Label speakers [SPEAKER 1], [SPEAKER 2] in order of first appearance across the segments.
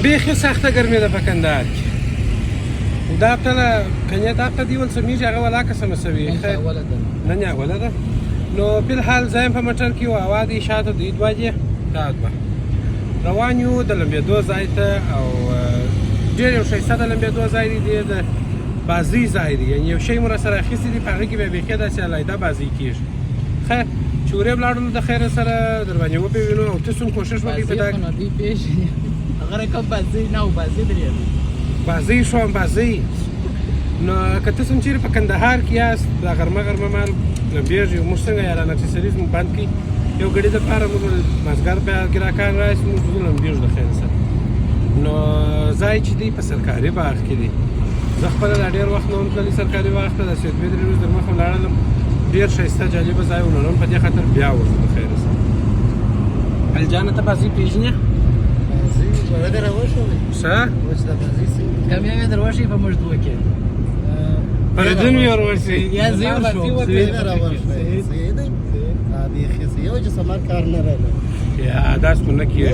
[SPEAKER 1] بیخي سخته ګرمي ده په کندهار کې. دا هفته کنیا دا هفته دې ول سمیږي هغه ولاکه سمه سوي نن یې اوله ده. نو فلحال زه یم په موټر کې و هوا دې شاته د 2 بجې دا روان یو د لمبېدو ځای ته او ډېر یو ښایسته د لمبېدو ځای دی د بازۍ ځای دی یعنې یو شی مو راسره اخیستی دی په هغې کې بیا بیخي داسې علیحده بازۍ کېږي. خیر چې ورې ولاړو د خیره سره در باندې وپېوینو او تاسو هم کوښښ وکړئ په دا
[SPEAKER 2] هغه رقم بازۍ نه و بازۍ درېږي
[SPEAKER 1] بازۍ شوم بازۍ. نو که تاسو هم چېرې په کندهار کې یاست دا غرمه غرمه مال لمبېږي موږ څنګه یاران اکسسریز مو بند کړي یو ګړي دپاره موږ مازدیګر بیا ګراکان راشي موږ ځو لمبېږو د خیره سره. نو ځای چې دی په سرکاري باغ کې دی. زه خپله لا ډېر وخت نه وم تللی سرکاري باغ ته داسې 2-3 ورځې در مخه ولاړلم ډېر ښایسته جالبه ځای و. نو نن په دې خاطر بیا ورځو د خیره سره. الجانه ته بازۍ پېژنې؟
[SPEAKER 3] بازۍ در راوښوئ
[SPEAKER 1] څه؟
[SPEAKER 3] اوس د بازۍ څنګه
[SPEAKER 2] کم یې در وښوئ په مجدو کې
[SPEAKER 1] فریدون مې ور وښي
[SPEAKER 2] یا زه ورشوم
[SPEAKER 3] صحیح دی بیخي صحیح و چې سمار کار نه راغلی
[SPEAKER 1] یا داس خو نه کېږي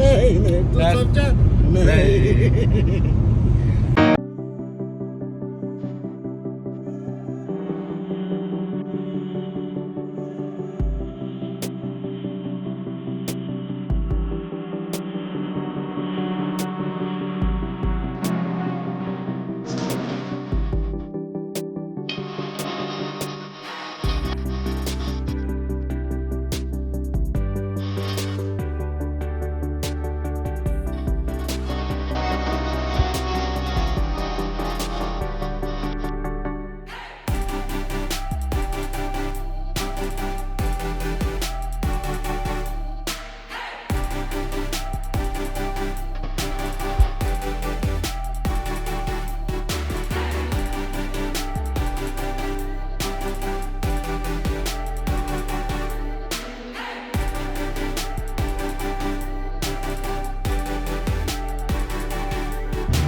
[SPEAKER 3] تو سمجه نه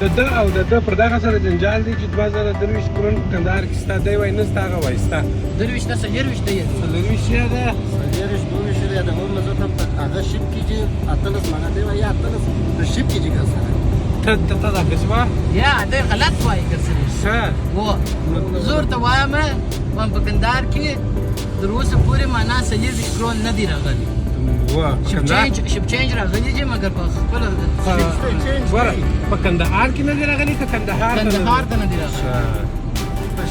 [SPEAKER 1] د ده او د ده پر دغه سره جنجال دی چې 2023 کلن په کندهار کې ستا دی وایي نه ستا هغه وایي ستا
[SPEAKER 2] 23 نه 24 دی
[SPEAKER 1] 24 یې ده
[SPEAKER 3] 24 دی د هم زه ته هغه شپ کېږي 18 مانه دی یا 18 د شپ کېږي ګرځره
[SPEAKER 1] ته دا قسمه
[SPEAKER 2] یا دی غلط وایي ګرځري
[SPEAKER 1] ښه
[SPEAKER 2] و زه ورته وایم په کندهار کې تر اوسه پورې معنا 24 کرون نه دی راغلی شپ چینج راغلی دی مګر په خپله
[SPEAKER 1] ګوره په کندهار کې نه دی راغلی که کندهار ته
[SPEAKER 2] نه دی راغلی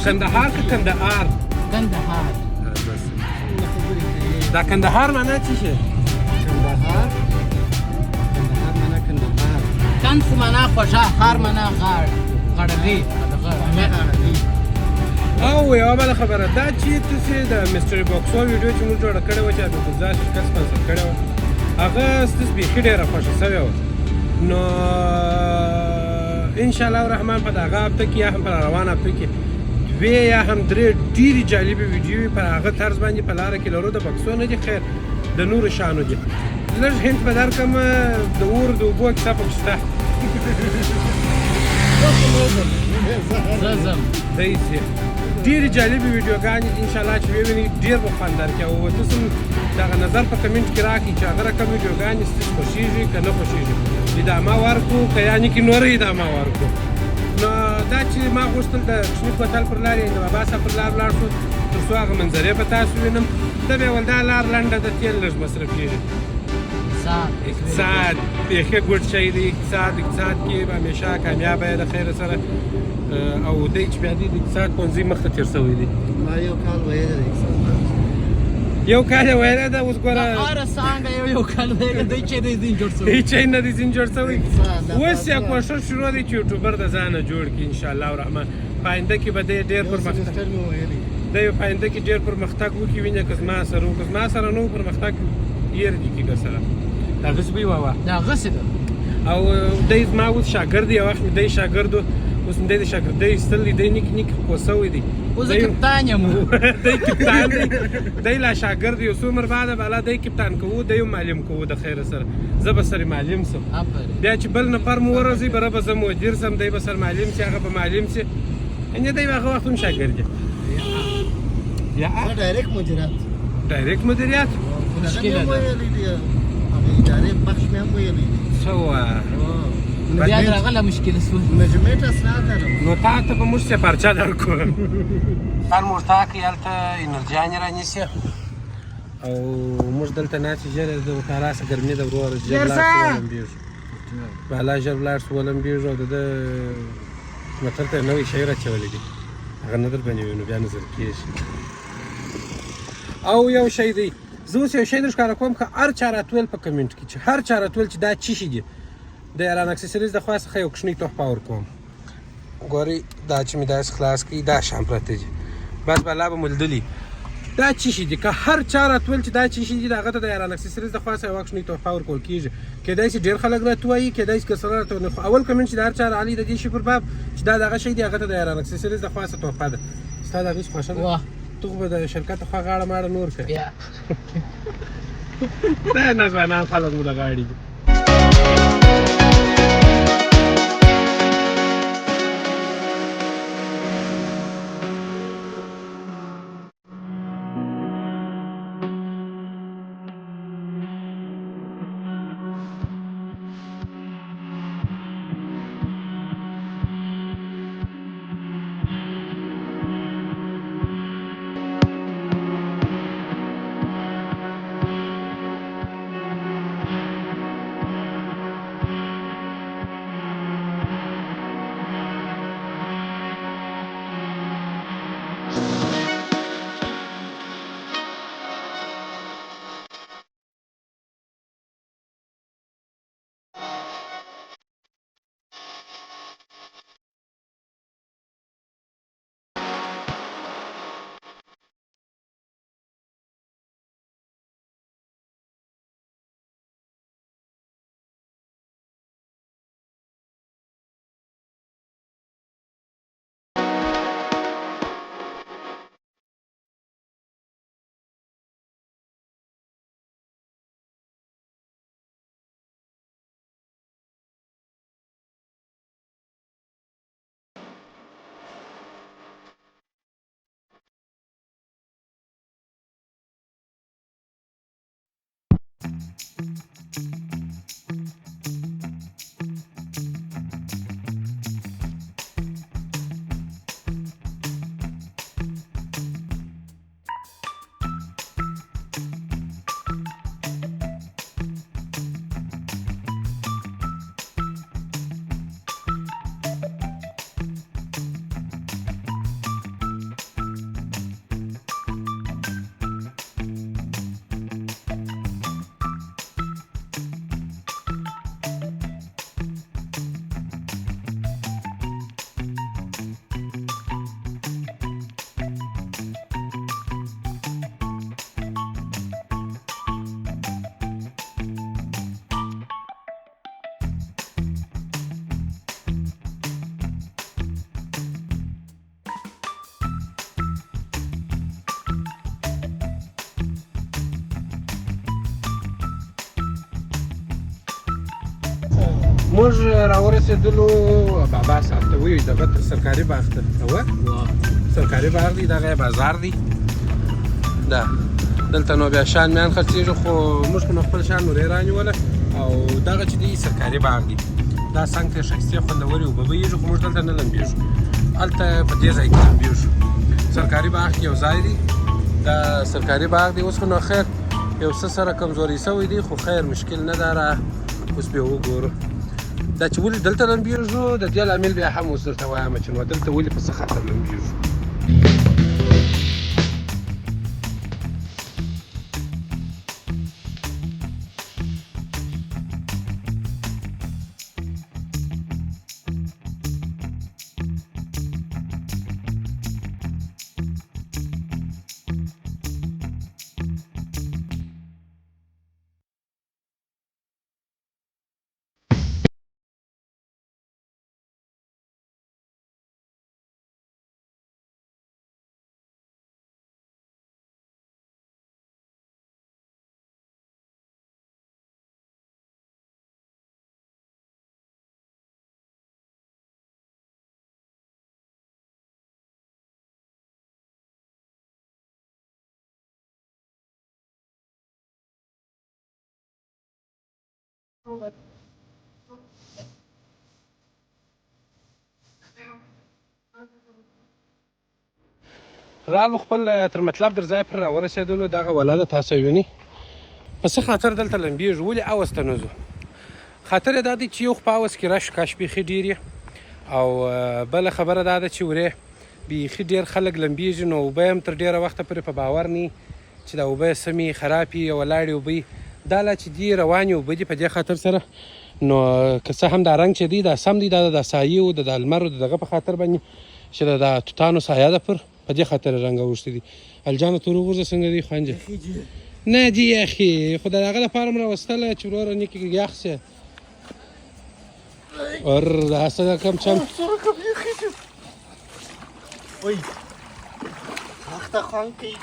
[SPEAKER 1] کندهار که کندهار
[SPEAKER 2] کندهار
[SPEAKER 1] دا کندهار معنا څه شي
[SPEAKER 3] کندهار معنا کندهار
[SPEAKER 2] کند خو معنا خوږه هار معنا غاړګي
[SPEAKER 1] او یوه بله خبره دا چې تاسې د میسټري باکسو ویډیو چې موږ جوړه کړې وه چې عبدالګزار شرکت سپانسر کړې وه هغه ستاسو بیخي ډېره خوښه سوې وه. نو انشاءالله الرحمن په دغه هفته کې یا هم په روانه هفته کې 2 یا هم 3 ډېرې جالبې ویډیوې په هغه طرز باندې په لاره کې لرو. د بکسو نه دي خیر د نورو شیانو دي. لږ هنټ به درکړم د اور د اوبو کیسه پکې شته دایسې ډېرې جالبې ویډیوګانې دي انشاءالله چې ووینئ ډېر به خوند درکړي او تاسو هم دغه نظر په کمنټ کې راکړئ چې هغه رقم ویډیوګانې ستاسو خوښېږي که نه خوښېږي ادامه ورکړو که یعنې کې نوره ادامه ورکړو. نو دا چې ما غوښتل د کشمیر کوتل پر لار یعنې د بابا صاحب پر لار ولاړ شو تر څو هغه منظرې به تاسو وینم. دا بیا ول دا لار لنډه ده تیل لږ مصرفېږي اقتصاد بیخي ګډ شی دی. اقتصاد کې به همیشه کامیابه یې د خیره سره او دی چې بیا دی د اقتصاد ښوونځي مخته تېر شوی دی.
[SPEAKER 3] ما یو کال ویلی دی اقتصاد
[SPEAKER 1] یو کال یې ویلی ده اوس ګوره
[SPEAKER 2] هره څانګه یو کال ویلی دی چې دی ځین جوړ شوی
[SPEAKER 1] هېڅ شی نه دی ځین جوړ شوی. اوس یې کوښښ شروع دی چې یوټوبر د ځانه جوړ کړي انشاءالله الرحمن. په آینده کې به دی ډېر پرمختګ دی په آینده کې ډېر پرمختګ وکړي وینه که زما سره و که زما سره نه و پرمختګ یې دي کېږه سره دا غصې به یې ووه
[SPEAKER 2] دا غصې ده
[SPEAKER 1] او دی زما اوس شاګرد یو وخت مې دی شاګرد و اوس مې دی د شاګردۍ ایستل دی دی نیک پوه سوی دی
[SPEAKER 2] اوس کپتان یم
[SPEAKER 1] دی کپتان دی دی لا شاګرد یو څو عمر بعده بالا دی کپتان کوو دی هم معلم کوو د خیره سره زه به سره معلم سم بیا چې بل نفر مو ورځي بره به زه مدیر سم دی به سره معلم سي هغه به معلم سي یعنې دی هغه وخت هم شاګرد دی یا
[SPEAKER 3] ډایرکټ مدیریت
[SPEAKER 1] ډایرکټ مدیریت
[SPEAKER 3] مشکله ده هغه ادارې بخش مې هم ویلی دی
[SPEAKER 1] څه وه
[SPEAKER 2] نو بیا درغله مشکل شو
[SPEAKER 3] مجموعه اسناد لرم
[SPEAKER 1] نو تا ته به موږ سپارچه درکړو خان موږ تا کې هلته انرجانې رانیسي او موږ دلته ناستې ژر د ورته راسه ګرمي ده وروره ژر لاړ شو ولمبېږو بالا ژر لاړ شو ولمبېږو او د ده موټر ته نوی شی راچولی دي هغه نه در باندې وي نو بیا نظر کېږي او یو شی دی زه اوس یو شی در ښکاره کوم که هر چا راتویل په کمنټ کې چې هر چا راتویل چې دا څه شي دي د ایران اکسسریز د خوا څخه یو کوچنۍ تحفه ورکوم ګورئ دا چې مې داسې خلاص کړي دا شان پرته دي بس بالا به مو لیدلي دا څه شي دي که هر چا راتویل چې دا څه شي دي د هغه ته د ایران اکسسریز د خوا څخه یوه کوچنۍ تحفه ورکول کېږي کیدای شي ډېر خلک راته وایي کیدای شي که سره راته ونه خو اول کمنټ چې د هر چا راغلی د دې شي پر باب چې دا دغه شی دی هغه ته د ایران اکسسریز د خوا څخه تحفه ده ستا د هغې څه خوښه ده ته خو به د شرکت خوا غاړه ماړه نور کړې دا نازوانان خلک مو د غاړې دي موږ راورسېدلو بابا صاحب ته وایي دغه تر سرکاري باغ ته سرکاري باغ دی دغه بازار دی دا دلته نو بیا شان میان خرڅېږي خو موږ خو نو خپل شان نورې رانیوله او دغه چې دی سرکاري باغ دی دا څنګ ته ښایستې خوندورې اوبه بهیږي خو موږ دلته نه لمبېږو هلته په دې ځای کې لمبېږو سرکاري باغ کې یو ځای دی دا سرکاري باغ دی اوس خو نو خیر یو څه سره کمزوري شوی دی خو خیر مشکل نه ده را اوس بیا وګورو دا چې ولې دلته لمبېږو د دې لامل بیا هم اوس درته وایم چې نو دلته ولې په څه خاطر لمبېږو رالو خپل تر مطلب در ځای پر راورسېدلو دغه ولاده تاسو وینئ په څه خاطر دلته لمبېږو ولې اوس ته نه ځو خاطر یې دا دی چې یو خو په اوس کې رش کش بیخي ډېر او بله خبره دا ده چې ورې بیخي ډېر خلک لمبېږي نو اوبه هم تر ډېره وخته پورې په باور نه چې دا اوبه سمې خرابې یا ولاړې اوبه دا لا چې دي روانې اوبه دي په دې خاطر سره نو که څه هم دا رنګ چې دی دا سم دی دا د سایې او د لمر او د دغه په خاطر باندې چې د توتانو سایه ده پر په دې خاطر رنګ اوښتي دي الجانه تور وغورځه څنګه دی خوانجه نه جی اخي خو د هغه لپاره م راوستله چې وروره نیکې یخ سي اور دا څه ده کم چم
[SPEAKER 3] وای اخته خوان کوي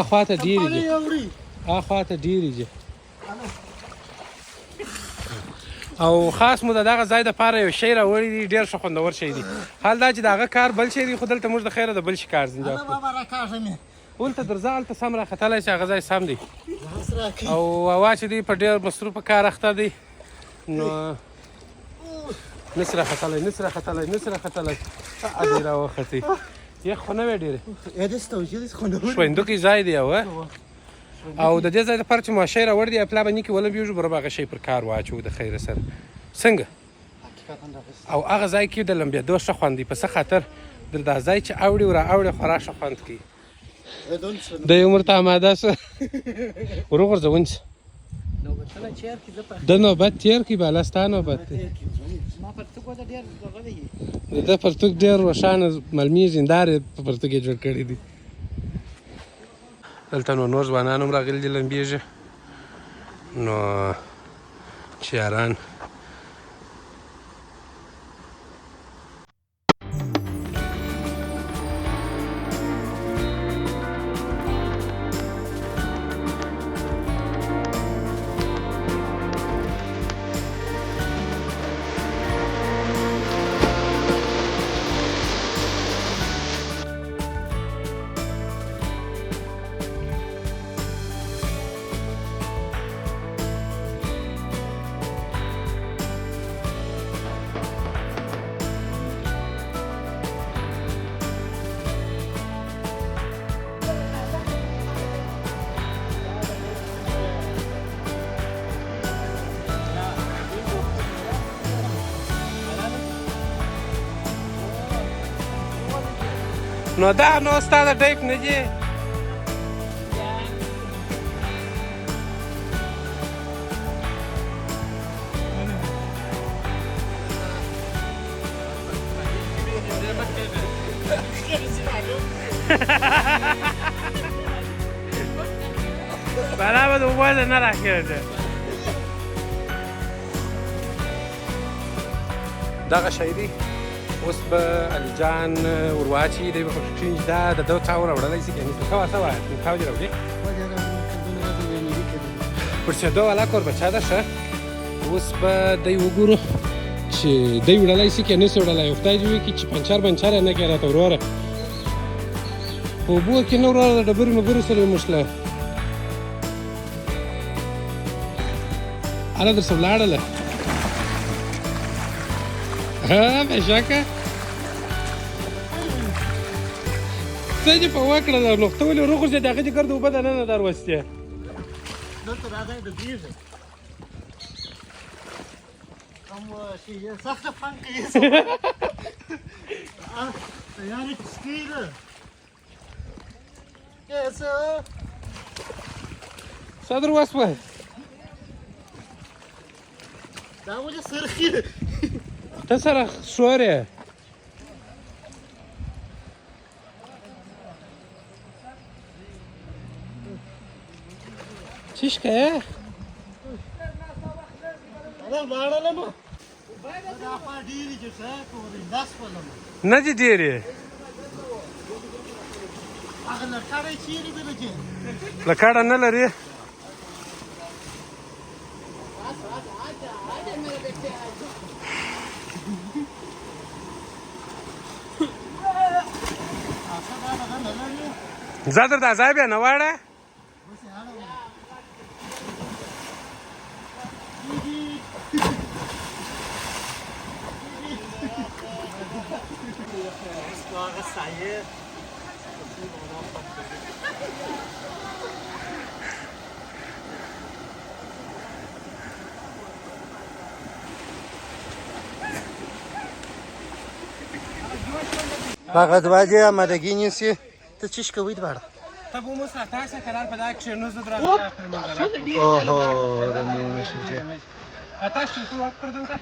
[SPEAKER 1] خواته ډېرې دي خواته ډېرې دي او خاص مو د دغه ځای دپاره یو شی راوړی دی ډېر ښه خوندور شی دی حال دا چې د هغه کار بل شی دی خو دلته موږ د خیره د بل شي کار زنجا ولته درځه هلته سم راختلی چې هغه ځای سم دی او هوا چې دی په ډېر مصروفه کار اخته دی نو نسي راختلی ادې راوختې یخ خو نه وی ډېرې شویندوکې ځای دی او د دې ځای دپاره چې ما شی راوړی دی پلا به نیکې ولمبېږو بره به هغه شی پر کار واچوو د خیره سره څنګه او هغه ځای کې د لمبېدو ښه خوند دی په څه خاطر در دا ځای چې اوړي و را اوړي خورا ښه خوند کوي دی عمر ته اماده سه وروغورځه ونیسه د نوبت تېر کړي بالا ستا نوبت دی د ده پرتوګ ډېر روښانه معلومېږي هنداره یې په پرتوګ یې جوړ کړي دي دلته نور ځوانان هم راغلي دي لمبېږي نو چې یاران نو دا نو ستا د ټیپ نه دي بلا به د موبایل نه راکېږي دغه شی دی اوس به علي جان ورواچي دی به پکې دا د ده چا وراوړلی شي یعنې څه واسه وایه چاو دې راوړي پړسېدو والا کوربچه ده ښه اوس به دی وګورو چې دی وړلی شي که نه شي وړلی خدای دې وکړي چې پنچر بنچر یې نه کړي راته وروره په اوبو کې نه وروره د ډبرې مبرې سره یې موښله هله در څه ولاړله بېشکه څه دې په وکړله نو ته ولې وروغورځېد هغه دې ګرد اوبه دننه در وستې
[SPEAKER 3] دلته راځئ د دیږه هم سخته فن کوي یعنې کسکي ده
[SPEAKER 1] څه در وسوه
[SPEAKER 3] دا ولې سرخي
[SPEAKER 1] ته سره شور یې څه شکایې نه دي ډېرې لکړه نه لري زه درته ځای بیا نه واړه
[SPEAKER 3] سایه فقط باید یه آمادگی نیستی تو چیش کوی دواړه
[SPEAKER 1] ته به اوس راتاسه قرار په دا کښېنو زه در راغلی
[SPEAKER 3] اوهو رمیو نشیجه
[SPEAKER 1] اتاش ټول وخت کردم که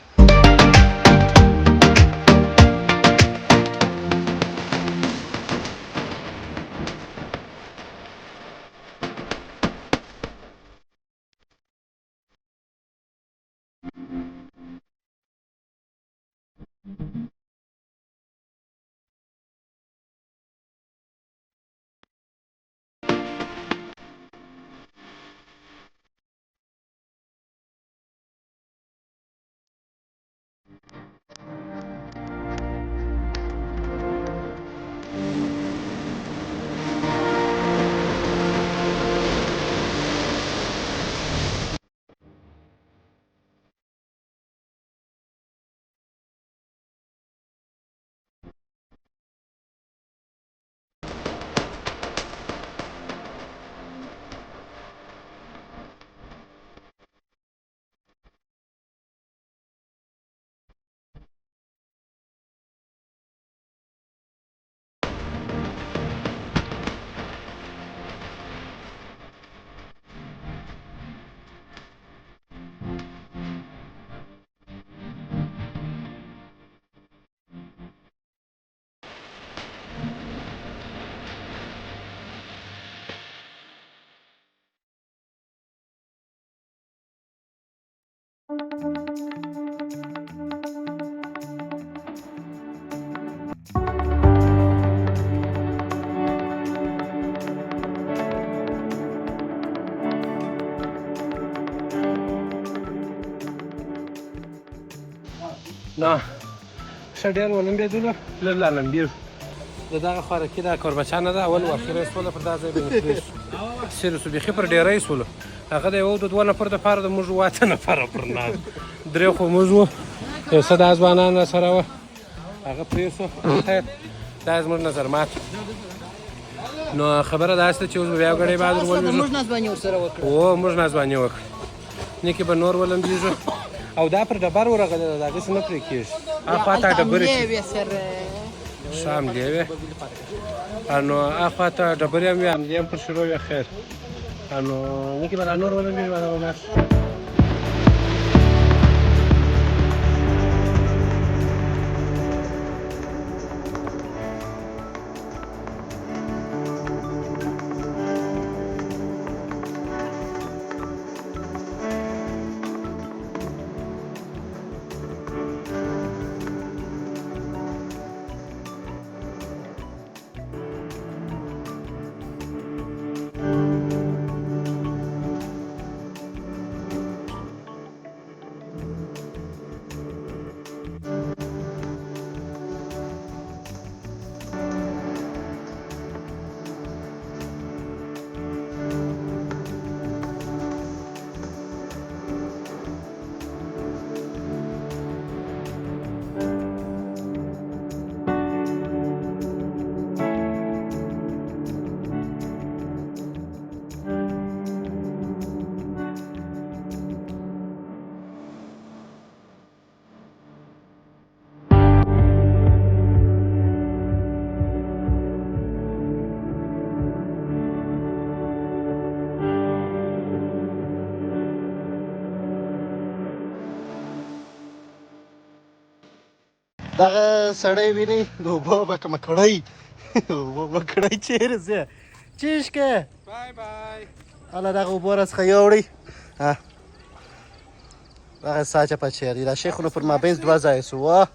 [SPEAKER 1] نه ښه ډېر ولمبېدلو لږ لا لمبېږو د دغه خوارکي دا کوربچانه ده اول و اخره یې سوله پر دا ځای باندې پرې شو سیر سو بیخي پر ډېری سولو هغه د یو د دوه نفر دپاره د موږ 8 نفره پر ناست درې خو موږ وو یو څه دا ځوانان راسره وه هغه پرې سو خیر دا زموږ نظر مات نو خبره داسې ده چې اوس به بیا ګړی بعد ولوېږو
[SPEAKER 2] موږ نازباني ورسره وکړه
[SPEAKER 1] او موږ نازباني وکړه نیکې به نور ولمبېږو او دا پر ډبر ورغلی ده د هغسې نه پرې کېږي اخوا ته ډبرې ښه حملې وې نو اخوا ته ډبرې هم وې حملې هم پر شروع وې خیر نو نیکې به لا نور ولمبېږو هغه به لاړ
[SPEAKER 3] دغه سړی ویني د اوبو به کومه کړۍ اوبو به کړۍ چیرې ځې چیشکه
[SPEAKER 1] بای بای
[SPEAKER 3] هله دغه اوبو راڅخه یوړئ دغه ساچه په چیرې دا شیخونو پر مابینځ 2 ځایه سو وه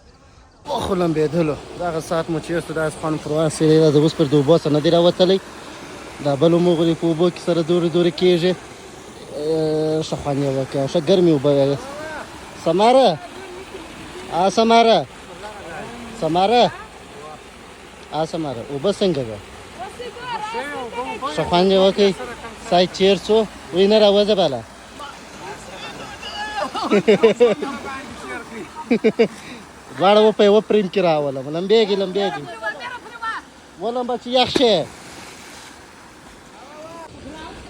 [SPEAKER 3] خو لمبېدلو دغه ساعت مو چېرته داسې خوند پروا سیری ده اوس پر د اوبو څخه نه دی راوتلی دا بل مغلي په اوبو کې سره دورې دورې کېږي ښه خوند یې وکړه ښه ګرمې اوبه سماره سماره سماره سماره اوبه څنګه ده ښه خوند یې وکړئ سای چیر څو وی نه راوځه بالا دواړه و په یوه پریم کې راولم لمبېږي ولم به چې یخ شي.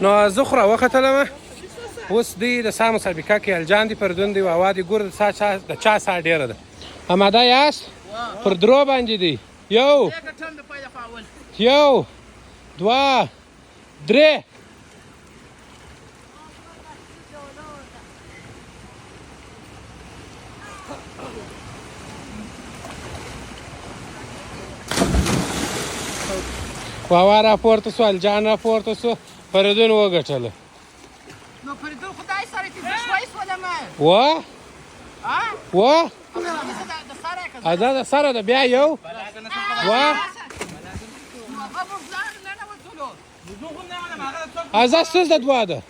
[SPEAKER 1] نو زه خو راوختلم اوس دوی د ساه مسابقه کې الجان دي پردون دي واوا دي ګور د چا ساه ډېره ده. اماده یاست؟ پر درو باندې دي. یو 2 3 واوا راپورته سو الجان راپورته سو فریدون وګټله.
[SPEAKER 2] نو فریدون خدای سره چې دښوی سولم
[SPEAKER 1] و دا د سره ده بیا یو ازه ستاسو د دوه ده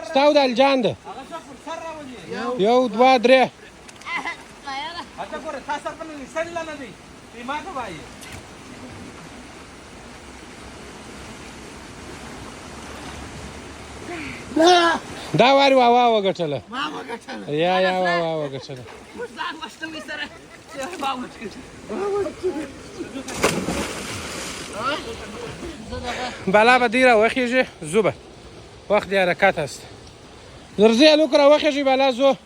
[SPEAKER 1] ستاو د الجان ده. یو 2 3 دا واری واوا وګټله. یا واوا وګټله. بالا به دی راوخیږي زو به وخت د حرکت است. درځي هلوک راوخیږي بالا زو.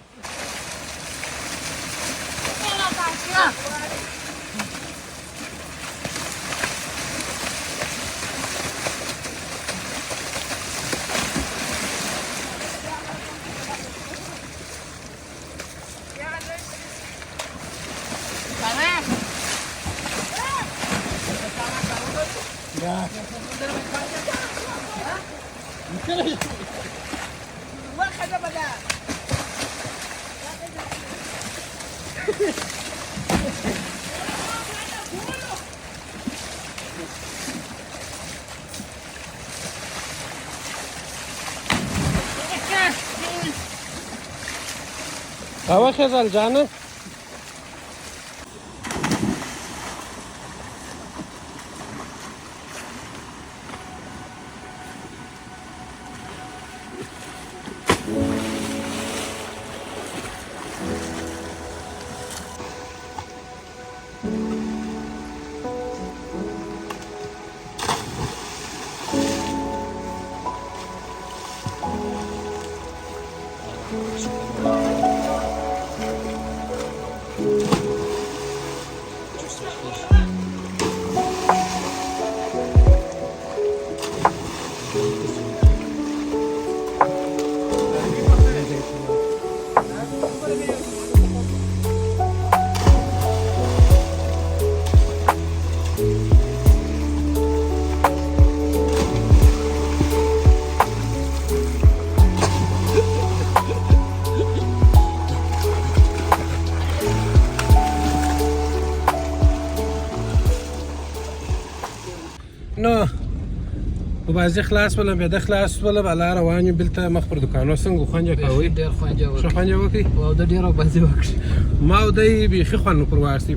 [SPEAKER 1] راوخیز الجانه. نو په بازي خلاص ولم بیا د خلاص ولم الله روان یو بلته مخ پر دکانو څنګه خوانجه کوي
[SPEAKER 2] ډېر خوانجه وکړي.
[SPEAKER 1] څه خوانجه وکړي
[SPEAKER 2] او د ډېرو بازي وکړي.
[SPEAKER 1] ما او دای بیخي خوانو پر واسطه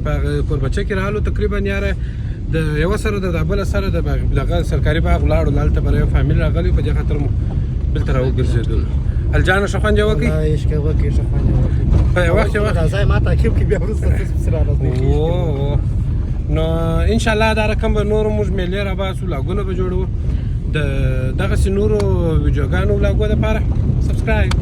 [SPEAKER 1] پر بچی کې رالو تقریبا یاره د یو سره د بل سره د دغه سرکاري باغ ولاړو لالته پر یو فامیل راغلی په دې خاطر مو بلته راو ګرځېدل. الجان څه خوانجه وکړي
[SPEAKER 3] عشق وکړي څه خوانجه وکړي
[SPEAKER 1] په وخت
[SPEAKER 3] راځي ما تعقیب کې بیا ورسره تاسو سره راځي.
[SPEAKER 1] نو ان شاء الله دا رقم به نور موږ ملي را باسو لاګونه به جوړو د دغه نورو ویډیوګانو لاګو لپاره سبسکرایب